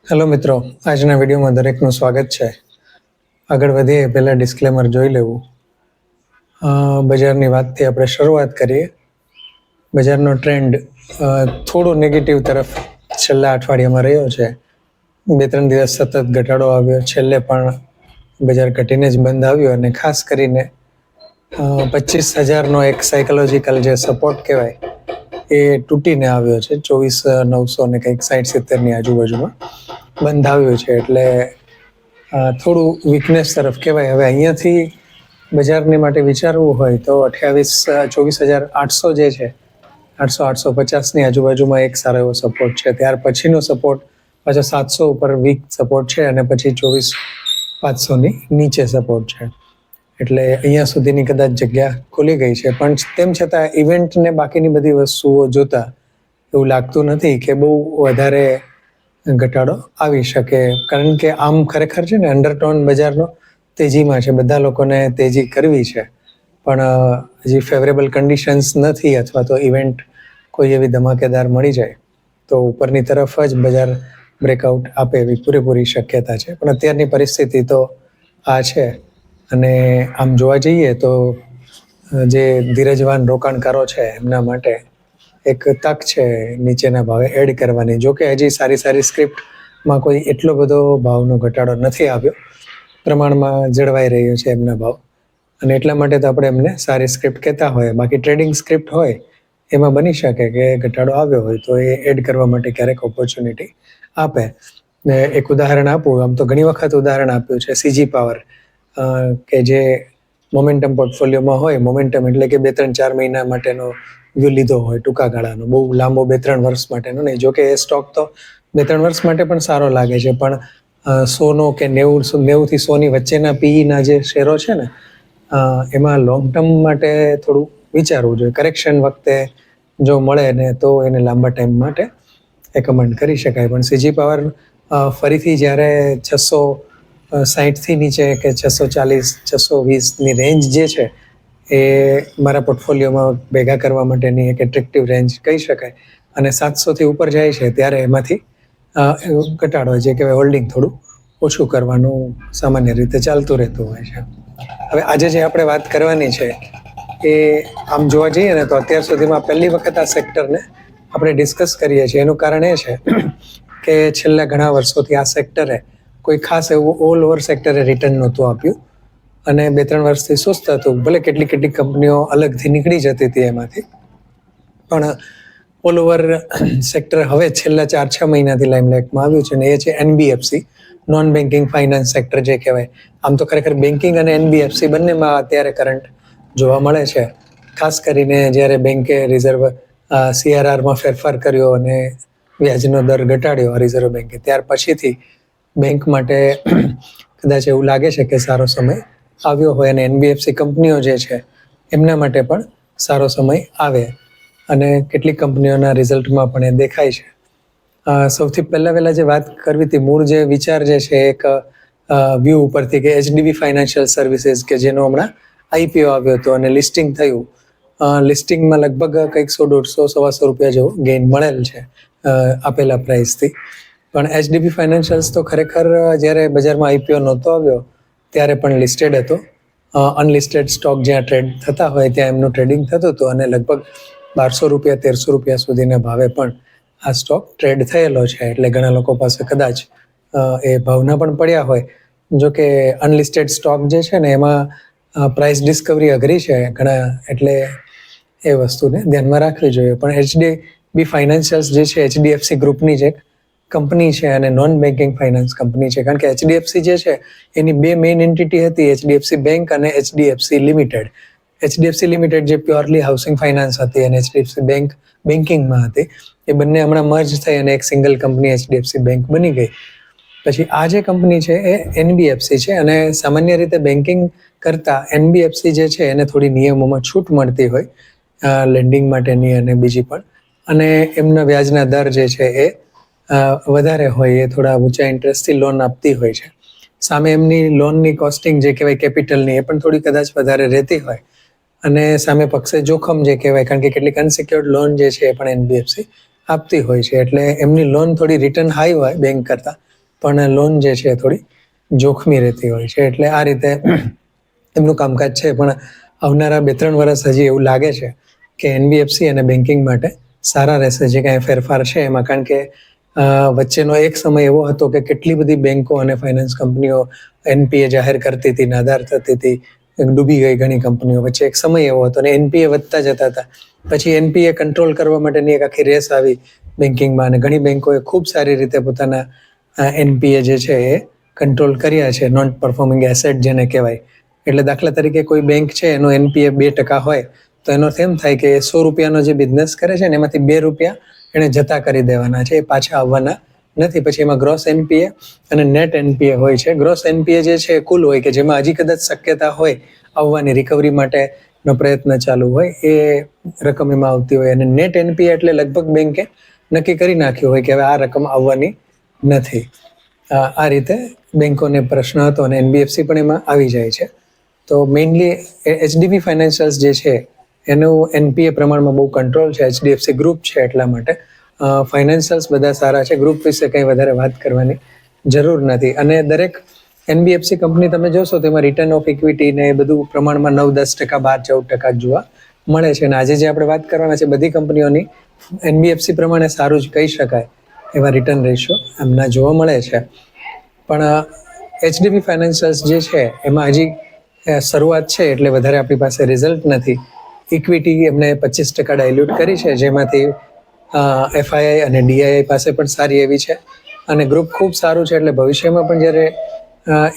Hello મિત્રો, આજના વિડીયોમાં દરેકનું સ્વાગત છે. આગળ વધીએ પહેલાં ડિસ્ક્લેમર જોઈ લેવું. બજારની વાતથી આપણે શરૂઆત કરીએ. બજારનો ટ્રેન્ડ થોડો નેગેટિવ તરફ છેલ્લા અઠવાડિયામાં રહ્યો છે. 2-3 દિવસ સતત ઘટાડો આવ્યો, છેલ્લે પણ બજાર ઘટીને જ બંધ આવ્યું અને ખાસ કરીને 25,000નો એક સાયકોલોજીકલ જે સપોર્ટ કહેવાય એ તૂટીને આવ્યો છે. 24,900 ને કંઈક 60-70ની આજુબાજુમાં બંધ આવ્યું છે, એટલે થોડું વીકનેસ તરફ કહેવાય. હવે અહીંયાથી બજારની માટે વિચારવું હોય તો 24,800 જે છે, 800-850ની આજુબાજુમાં એક સારો એવો સપોર્ટ છે. ત્યાર પછીનો સપોર્ટ પાછો 700 ઉપર વીક સપોર્ટ છે અને પછી 24,500ની નીચે સપોર્ટ છે. એટલે અહીંયા સુધીની કદાચ જગ્યા ખુલી ગઈ છે, પણ તેમ છતાં ઇવેન્ટ ને બાકીની બધી વસ્તુઓ જોતા એવું લાગતું નથી કે બહુ વધારે ઘટાડો આવી શકે. કારણ કે આમ ખરેખર છે ને અંડરટોન બજારનો તેજીમાં છે. બધા લોકોને તેજી કરવી છે, પણ હજી ફેવરેબલ કન્ડિશન્સ નથી અથવા તો ઇવેન્ટ કોઈ એવી ધમાકેદાર મળી જાય તો ઉપરની તરફ જ બજાર બ્રેકઆઉટ આપે એવી પૂરેપૂરી શક્યતા છે. પણ અત્યારની પરિસ્થિતિ તો આ છે. અને આમ જોવા જઈએ તો જે ધીરજવાન રોકાણકારો છે એમના માટે એક તક છે નીચેના ભાવે એડ કરવાની. જો કે હજી સારી સ્ક્રિપ્ટમાં કોઈ એટલો બધો ભાવનો ઘટાડો નથી આવ્યો, પ્રમાણમાં જળવાઈ રહ્યો છે એમના ભાવ, અને એટલા માટે તો આપણે એમને સારી સ્ક્રિપ્ટ કહેતા હોય. બાકી ટ્રેડિંગ સ્ક્રિપ્ટ હોય એમાં બની શકે કે ઘટાડો આવ્યો હોય તો એ એડ કરવા માટે ક્યારેક ઓપોર્ચ્યુનિટી આપે. એક ઉદાહરણ આપું, આમ તો ઘણી વખત ઉદાહરણ આપ્યું છે સીજી પાવર, કે જે મોમેન્ટમ પોર્ટફોલિયોમાં હોય. મોમેન્ટમ એટલે કે 2-3-4 મહિના માટેનો વ્યૂ લીધો હોય, ટૂંકા ગાળાનો, બહુ લાંબો 2-3 વર્ષ માટેનો નહીં. જોકે એ સ્ટોક તો 2-3 વર્ષ માટે પણ સારો લાગે છે, પણ 100નો કે 90થી 100ની વચ્ચેના પીઈના જે શેરો છે ને, એમાં લોંગ ટર્મ માટે થોડું વિચારવું જોઈએ. કરેક્શન વખતે જો મળે ને તો એને લાંબા ટાઈમ માટે એકમેન્ડ કરી શકાય. પણ સીજી પાવર ફરીથી જ્યારે 660થી નીચે કે 640-620ની રેન્જ જે છે એ મારા પોર્ટફોલિયોમાં ભેગા કરવા માટેની એક એટ્રેક્ટિવ રેન્જ કહી શકાય. અને 700થી ઉપર જાય છે ત્યારે એમાંથી ઘટાડો જે કહેવાય હોલ્ડિંગ થોડું ઓછું કરવાનું સામાન્ય રીતે ચાલતું રહેતું હોય છે. હવે આજે જે આપણે વાત કરવાની છે એ આમ જોવા જઈએ ને તો અત્યાર સુધીમાં પહેલી વખત આ સેક્ટરને આપણે ડિસ્કસ કરીએ છીએ. એનું કારણ એ છે કે છેલ્લા ઘણા વર્ષોથી આ સેક્ટરે કોઈ ખાસ એવું ઓલ ઓવર સેક્ટરે રિટર્ન નહોતું આપ્યું અને 2-3 વર્ષથી સુસ્ત હતું. ભલે કેટલીક કંપનીઓ અલગથી નીકળી જતી હતી એમાંથી, પણ ઓલ ઓવર સેક્ટર હવે છેલ્લા 4-6 મહિનાથી લાઇમલાઇટમાં આવ્યું છે, અને એ છે NBFC, non banking finance sector જે કહેવાય. આમ તો ખરેખર બેન્કિંગ અને એનબીએફસી બંનેમાં અત્યારે કરંટ જોવા મળે છે. ખાસ કરીને જ્યારે બેન્કે રિઝર્વ CRRમાં ફેરફાર કર્યો અને વ્યાજનો દર ઘટાડ્યો રિઝર્વ બેન્કે, ત્યાર પછીથી બેંક માટે કદાચ એવું લાગે છે કે સારો સમય આવ્યો હોય, અને એનબીએફસી કંપનીઓ જે છે એમના માટે પણ સારો સમય આવે, અને કેટલીક કંપનીઓના રિઝલ્ટમાં પણ એ દેખાય છે. સૌથી પહેલાં જે વાત કરવી હતી, મૂળ જે વિચાર જે છે એક વ્યૂ ઉપરથી, કે એચડીબી ફાઇનાન્શિયલ સર્વિસીસ કે જેનો હમણાં આઈપીઓ આવ્યો હતો અને લિસ્ટિંગ થયું. લિસ્ટિંગમાં લગભગ કંઈક 100-150-125 રૂપિયા જેવો ગેઇન મળેલ છે આપેલા પ્રાઇસથી. પણ એચડીબી ફાઇનાન્શિયલ્સ તો ખરેખર જ્યારે બજારમાં આઈપીઓ નહોતો આવ્યો ત્યારે પણ લિસ્ટેડ હતો. અનલિસ્ટેડ સ્ટોક જ્યાં ટ્રેડ થતા હોય ત્યાં એમનું ટ્રેડિંગ થતું હતું, અને લગભગ 1200 રૂપિયા 1300 રૂપિયા સુધીના ભાવે પણ આ સ્ટોક ટ્રેડ થયેલો છે. એટલે ઘણા લોકો પાસે કદાચ એ ભાવના પણ પડ્યા હોય. જોકે અનલિસ્ટેડ સ્ટોક જે છે ને એમાં પ્રાઇસ ડિસ્કવરી અઘરી છે ઘણા, એટલે એ વસ્તુને ધ્યાનમાં રાખવી જોઈએ. પણ એચડીબી ફાઇનાન્શિયલ્સ જે છે એચડીએફસી ગ્રુપની જ એક કંપની છે અને નોન બેન્કિંગ ફાઇનાન્સ કંપની છે. કારણ કે એચડીએફસી જે છે એની બે મેઇન એન્ટિટી હતી, એચડીએફસી બેંક અને એચડીએફસી લિમિટેડ. એચડીએફસી લિમિટેડ જે પ્યોરલી હાઉસિંગ ફાઇનાન્સ હતી અને એચડીએફસી બેંક બેન્કિંગમાં હતી, એ બંને હમણાં મર્જ થઈ અને એક સિંગલ કંપની એચડીએફસી બેંક બની ગઈ. પછી આ જે કંપની છે એ એનબીએફસી છે, અને સામાન્ય રીતે બેન્કિંગ કરતાં એનબીએફસી જે છે એને થોડી નિયમોમાં છૂટ મળતી હોય, લેન્ડિંગ માટેની અને બીજી પણ, અને એમના વ્યાજના દર જે છે એ વધારે હોય, એ થોડા ઊંચા ઇન્ટરેસ્ટથી લોન આપતી હોય છે. સામે એમની લોનની કોસ્ટિંગ જે કહેવાય કેપિટલની, એ પણ થોડી કદાચ વધારે રહેતી હોય, અને સામે પક્ષે જોખમ જે કહેવાય, કારણ કે કેટલીક અનસિક્યોર્ડ લોન જે છે એ પણ એનબીએફસી આપતી હોય છે. એટલે એમની લોન થોડી રિટર્ન હાઈ હોય બેંક કરતાં, પણ લોન જે છે એ થોડી જોખમી રહેતી હોય છે. એટલે આ રીતે એમનું કામકાજ છે. પણ આવનારા 2-3 વર્ષ હજી એવું લાગે છે કે NBFC અને બેન્કિંગ માટે સારા રહેશે જે કાંઈ ફેરફાર છે એમાં. કારણ કે વચ્ચેનો એક સમય એવો હતો કે કેટલી બધી બેન્કો અને ફાઇનાન્સ કંપનીઓ NPA જાહેર કરતી હતી, નાદાર થતી હતી, ડૂબી ગઈ ઘણી કંપનીઓ. વચ્ચે એક સમય એવો હતો અને NPA વધતા જતા હતા. પછી NPA કંટ્રોલ કરવા માટેની એક આખી રેસ આવી બેન્કિંગમાં અને ઘણી બેન્કોએ ખૂબ સારી રીતે પોતાના NPA જે છે એ કંટ્રોલ કર્યા છે, નોન પરફોર્મિંગ એસેટ જેને કહેવાય. એટલે દાખલા તરીકે કોઈ બેંક છે એનો NPA 2% હોય તો એનો એમ થાય કે 100 રૂપિયાનો જે બિઝનેસ કરે છે ને એમાંથી 2 રૂપિયા એને જતા કરી દેવાના છે, એ પાછા આવવાના નથી. પછી એમાં ગ્રોસ NPA અને નેટ NPA હોય છે. ગ્રોસ NPA જે છે એ કુલ હોય કે જેમાં હજી કદાચ શક્યતા હોય આવવાની, રિકવરી માટેનો પ્રયત્ન ચાલુ હોય, એ રકમ એમાં આવતી હોય. અને નેટ NPA એટલે લગભગ બેંકે નક્કી કરી નાખ્યું હોય કે હવે આ રકમ આવવાની નથી. આ રીતે બેંકોને પ્રશ્ન હતો અને NBFC પણ એમાં આવી જાય છે. તો મેઇનલી HDB ફાઇનાન્શિયલ્સ જે છે એનું NPA પ્રમાણમાં બહુ કંટ્રોલ છે. HDFC ગ્રુપ છે એટલા માટે. ફાઇનાન્શિયલ્સ બધા સારા છે. ગ્રુપ વિશે કંઈ વધારે વાત કરવાની જરૂર નથી. અને દરેક NBFC કંપની તમે જોશો તો એમાં રિટર્ન ઓફ ઇક્વિટી ને એ બધું પ્રમાણમાં 9-10%, 12-14% જોવા મળે છે. અને આજે જે આપણે વાત કરવાના છે બધી કંપનીઓની NBFC પ્રમાણે સારું જ કહી શકાય એવા રિટર્ન રેશિયો એમના જોવા મળે છે. પણ HDB ફાઇનાન્શિયલ્સ જે છે એમાં હજી શરૂઆત છે એટલે વધારે આપણી પાસે રિઝલ્ટ નથી. ઇક્વિટી એમને 25% ડાયલ્યુટ કરી છે, જેમાંથી FII અને DII પાસે પણ સારી એવી છે. અને ગ્રુપ ખૂબ સારું છે એટલે ભવિષ્યમાં પણ જ્યારે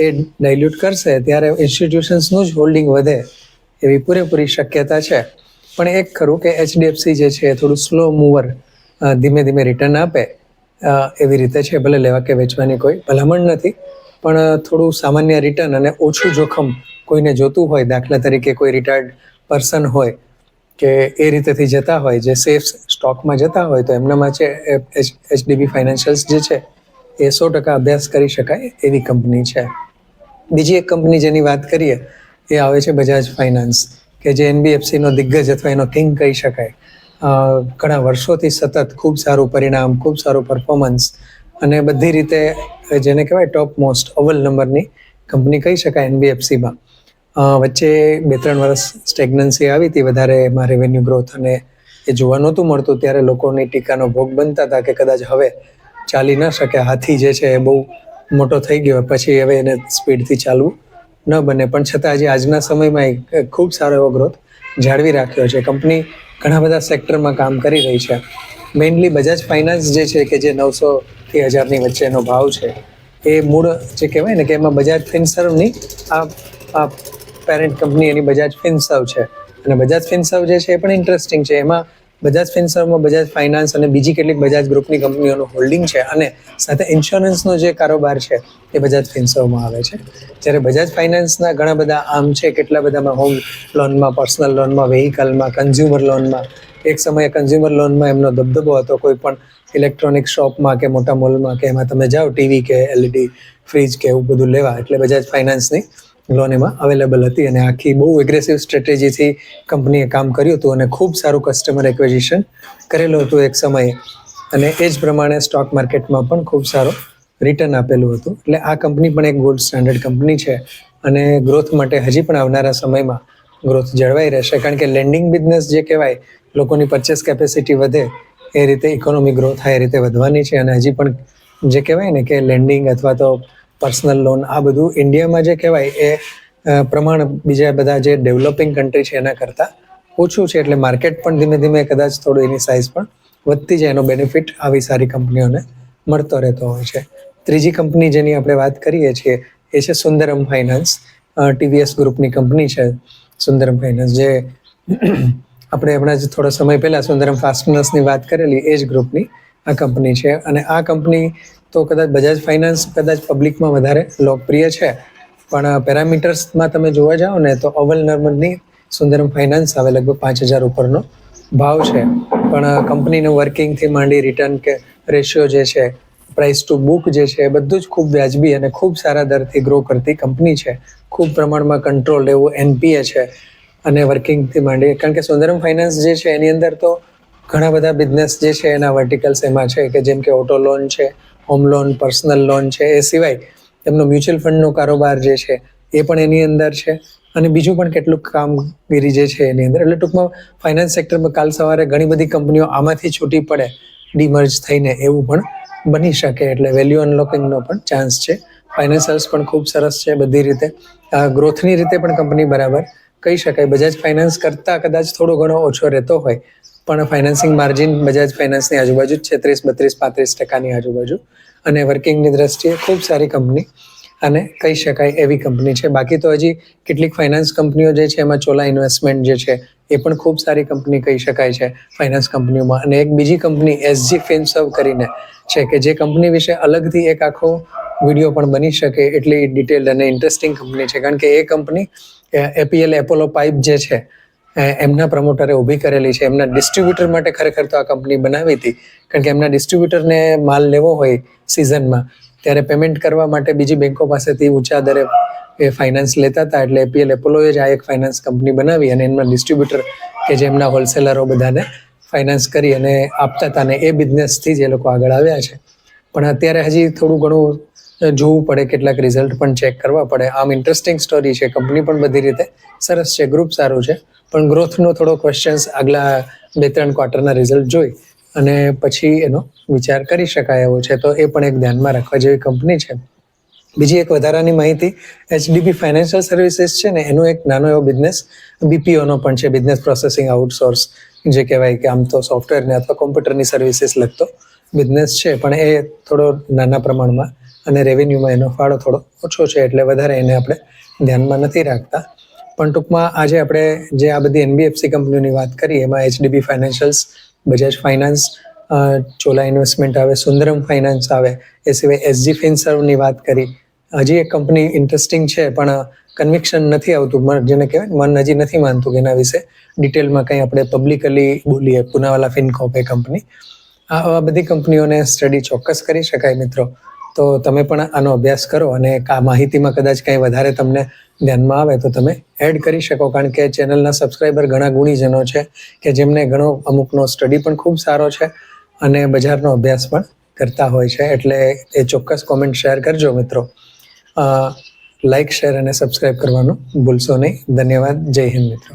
એ ડાયલ્યુટ કરશે ત્યારે ઇન્સ્ટિટ્યુશન્સનું જ હોલ્ડિંગ વધે એવી પૂરેપૂરી શક્યતા છે. પણ એક ખરું કે HDFC જે છે એ થોડું સ્લો મૂવર, ધીમે ધીમે રિટર્ન આપે એવી રીતે છે. ભલે લેવા કે વેચવાની કોઈ ભલામણ નથી, પણ થોડું સામાન્ય રિટર્ન અને ઓછું જોખમ કોઈને જોતું હોય, દાખલા તરીકે કોઈ રિટાયર્ડ પર્સન હોય કે એ રીતેથી જતા હોય, જે સેફ સ્ટોકમાં જતા હોય, તો એમનામાં છે HDB ફાઇનાન્શિયલ્સ જે છે એ 100% અભ્યાસ કરી શકાય એવી કંપની છે. બીજી એક કંપની જેની વાત કરીએ એ આવે છે બજાજ ફાઇનાન્સ, કે જે NBFCનો દિગ્ગજ અથવા એનો કિંગ કહી શકાય. ઘણા વર્ષોથી સતત ખૂબ સારું પરિણામ, ખૂબ સારું પરફોર્મન્સ અને બધી રીતે જેને કહેવાય ટોપ મોસ્ટ અવ્વલ નંબરની કંપની કહી શકાય NBFCમાં. વચ્ચે 2-3 વર્ષ સ્ટેગ્નન્સી આવી હતી, વધારે એમાં રેવન્યુ ગ્રોથ અને એ જોવા નહોતું મળતું. ત્યારે લોકોની ટીકાનો ભોગ બનતા હતા કે કદાચ હવે ચાલી ન શકે, હાથી જે છે એ બહુ મોટો થઈ ગયો, પછી હવે એને સ્પીડથી ચાલવું ન બને. પણ છતાં હજી આજના સમયમાં ખૂબ સારો એવો ગ્રોથ જાળવી રાખ્યો છે. કંપની ઘણા બધા સેક્ટરમાં કામ કરી રહી છે. મેઇનલી બજાજ ફાઇનાન્સ જે છે કે જે 900થી 1000ની વચ્ચેનો ભાવ છે, એ મૂળ જે કહેવાય ને કે એમાં બજાજ ફિનસર્વની આ પેરેન્ટ કંપની એની બજાજ ફિનસર્વ છે. અને બજાજ ફિનસર્વ જે છે એ પણ ઇન્ટરેસ્ટિંગ છે. એમાં બજાજ ફિનસર્વમાં બજાજ ફાઇનાન્સ અને બીજી કેટલીક બજાજ ગ્રુપની કંપનીઓનું હોલ્ડિંગ છે અને સાથે ઇન્સ્યોરન્સનો જે કારોબાર છે એ બજાજ ફિનસર્વમાં આવે છે. જ્યારે બજાજ ફાઇનાન્સના ઘણા બધા આમ છે, કેટલા બધામાં હોમ લોનમાં, પર્સનલ લોનમાં, વેહિકલમાં, કન્ઝ્યુમર લોનમાં. એક સમયે કન્ઝ્યુમર લોનમાં એમનો દબદબો હતો. કોઈ પણ ઇલેક્ટ્રોનિક શોપમાં કે મોટા મોલમાં કે એમાં તમે જાઓ ટીવી કે LED ફ્રીજ કે એવું બધું લેવા, એટલે બજાજ ફાઇનાન્સની લોન એમાં અવેલેબલ હતી. અને આખી બહુ એગ્રેસિવ સ્ટ્રેટેજીથી કંપનીએ કામ કર્યું હતું અને ખૂબ સારું કસ્ટમર એક્વિઝિશન કરેલું હતું એક સમયે. અને એ જ પ્રમાણે સ્ટોક માર્કેટમાં પણ ખૂબ સારું રિટર્ન આપેલું હતું. એટલે આ કંપની પણ એક ગોલ્ડ સ્ટાન્ડર્ડ કંપની છે અને ગ્રોથ માટે હજી પણ આવનારા સમયમાં ગ્રોથ જળવાઈ રહેશે. કારણ કે લેન્ડિંગ બિઝનેસ જે કહેવાય, લોકોની પરચેસ કેપેસિટી વધે એ રીતે ઇકોનોમી ગ્રો થાય એ રીતે વધવાની છે. અને હજી પણ જે કહેવાય ને કે લેન્ડિંગ અથવા તો પર્સનલ લોન, આ બધું ઇન્ડિયામાં જે કહેવાય એ પ્રમાણ બીજા બધા જે ડેવલપિંગ કન્ટ્રી છે એના કરતાં ઓછું છે. એટલે માર્કેટ પણ ધીમે ધીમે કદાચ થોડું એની સાઇઝ પણ વધતી જાય, એનો બેનિફિટ આવી સારી કંપનીઓને મળતો રહેતો હોય છે. ત્રીજી કંપની જેની આપણે વાત કરીએ છીએ એ છે સુંદરમ ફાઇનાન્સ. TVS ગ્રુપની કંપની છે સુંદરમ ફાઇનાન્સ, જે આપણે હમણાં જ થોડો સમય પહેલાં સુંદરમ ફાસ્ટનર્સની વાત કરેલી, એ જ ગ્રુપની આ કંપની છે. અને આ કંપની તો કદાચ બજાજ ફાઇનાન્સ કદાચ પબ્લિકમાં વધારે લોકપ્રિય છે, પણ પેરામીટર્સમાં તમે જોવા જાઓ ને તો અવ્વલ નંબરની સુંદરમ ફાઇનાન્સ આવે. લગભગ 5000 ઉપરનો ભાવ છે. પણ કંપનીનું વર્કિંગથી માંડી રિટર્ન કે રેશિયો જે છે, પ્રાઇસ ટુ બુક જે છે, એ બધું જ ખૂબ વ્યાજબી અને ખૂબ સારા દરથી ગ્રો કરતી કંપની છે. ખૂબ પ્રમાણમાં કંટ્રોલ એવું NPA છે અને વર્કિંગથી માંડી. કારણ કે સુંદરમ ફાઇનાન્સ જે છે એની અંદર તો ઘણા બધા બિઝનેસ જે છે એના વર્ટિકલ્સ એમાં છે, કે જેમ કે ઓટો લોન છે, હોમ લોન, પર્સનલ લોન છે, એ સિવાય એમનો મ્યુચ્યુઅલ ફંડનો કારોબાર જે છે એ પણ એની અંદર છે, અને બીજું પણ કેટલુંક કામગીરી જે છે એની અંદર. એટલે ટૂંકમાં ફાઇનાન્સ સેક્ટરમાં કાલ સવારે ઘણી બધી કંપનીઓ આમાંથી છૂટી પડે ડીમર્જ થઈને, એવું પણ બની શકે. એટલે વેલ્યુ અનલોકિંગનો પણ ચાન્સ છે. ફાઇનાન્શિયલ્સ પણ ખૂબ સરસ છે બધી રીતે. ગ્રોથની રીતે પણ કંપની બરાબર કહી શકાય. બજાજ ફાઇનાન્સ કરતાં કદાચ થોડો ઘણો ઓછો રહેતો હોય, પણ ફાઇનાન્સિંગ માર્જિન બજાજ ફાઇનાન્સની આજુબાજુ જ છે, 30-32-35% આજુબાજુ. અને વર્કિંગની દ્રષ્ટિએ ખૂબ સારી કંપની અને કહી શકાય એવી કંપની છે. બાકી તો હજી કેટલીક ફાઇનાન્સ કંપનીઓ જે છે એમાં ચોલા ઇન્વેસ્ટમેન્ટ જે છે એ પણ ખૂબ સારી કંપની કહી શકાય છે ફાઇનાન્સ કંપનીઓમાં. અને એક બીજી કંપની એસજી ફિનસર્વ કરીને છે, કે જે કંપની વિશે અલગથી એક આખો વિડીયો પણ બની શકે એટલી ડિટેલ્ડ અને ઇન્ટરેસ્ટિંગ કંપની છે. કારણ કે એ કંપની એપીએલ એપોલો પાઇપ જે છે એમના પ્રમોટરે ઊભી કરેલી છે. એમના ડિસ્ટ્રીબ્યુટર માટે ખરેખર તો આ કંપની બનાવી હતી, કારણ કે એમના ડિસ્ટ્રીબ્યુટરને માલ લેવો હોય સિઝનમાં, ત્યારે પેમેન્ટ કરવા માટે બીજી બેંકો પાસેથી ઊંચા દરે એ ફાઇનાન્સ લેતા હતા. એટલે એપીએલ એપોલોએ જ આ એક ફાઇનાન્સ કંપની બનાવી અને એમના ડિસ્ટ્રીબ્યુટર કે જે એમના હોલસેલરો બધાને ફાઇનાન્સ કરી અને આપતા હતા, અને એ બિઝનેસથી જ એ લોકો આગળ આવ્યા છે. પણ અત્યારે હજી થોડું ઘણું જોવું પડે, કેટલાક રિઝલ્ટ પણ ચેક કરવા પડે. આમ ઇન્ટરેસ્ટિંગ સ્ટોરી છે, કંપની પણ બધી રીતે સરસ છે, ગ્રુપ સારું છે, પણ ગ્રોથનો થોડો ક્વેશ્ચન્સ આગલા 2-3 ક્વાર્ટરના રિઝલ્ટ જોઈ અને પછી એનો વિચાર કરી શકાય એવો છે. તો એ પણ એક ધ્યાનમાં રાખવા જેવી કંપની છે. બીજી એક વધારાની માહિતી, એચડીબી ફાઇનાન્શિયલ સર્વિસીસ છે ને, એનો એક નાનો એવો બિઝનેસ બીપીઓનો પણ છે, બિઝનેસ પ્રોસેસિંગ આઉટસોર્સ જે કહેવાય, કે આમ તો સોફ્ટવેરને અથવા કોમ્પ્યુટરની સર્વિસીસ લગતો બિઝનેસ છે, પણ એ થોડો નાના પ્રમાણમાં અને રેવન્યુમાં એનો ફાળો થોડો ઓછો છે, એટલે વધારે એને આપણે ધ્યાનમાં નથી રાખતા. પણ ટૂંકમાં આજે આપણે જે આ બધી એનબીએફસી કંપનીઓની વાત કરી, એમાં HDB ફાઇનાન્શિયલ્સ, Bajaj finance, Chola investment આવે, સુંદરમ ફાઇનાન્સ આવે, એ સિવાય એસજી ફિનસર્વની વાત કરી. હજી એક કંપની ઇન્ટરેસ્ટિંગ છે, પણ કન્વિક્શન નથી આવતું, જેને કહેવાય મન હજી નથી માનતું કે એના વિશે ડિટેલમાં કંઈ આપણે પબ્લિકલી બોલીએ. પુનાવાલા ફિનકોપ એ કંપની. આ બધી કંપનીઓને સ્ટડી ચોક્કસ કરી શકાય મિત્રો. તો તમે પણ આનો અભ્યાસ કરો, અને આ માહિતીમાં કદાચ કંઈ વધારે તમને ધ્યાનમાં આવે તો તમે એડ કરી શકો, કારણ કે ચેનલના સબસ્ક્રાઈબર ઘણા ગુણીજનો છે કે જેમને ઘણો અમુકનો સ્ટડી પણ ખૂબ સારો છે અને બજારનો અભ્યાસ પણ કરતા હોય છે. એટલે એ ચોક્કસ કોમેન્ટ શેર કરજો મિત્રો. લાઈક, શેર અને સબસ્ક્રાઈબ કરવાનું ભૂલશો નહીં. ધન્યવાદ. જય હિન્દ મિત્રો.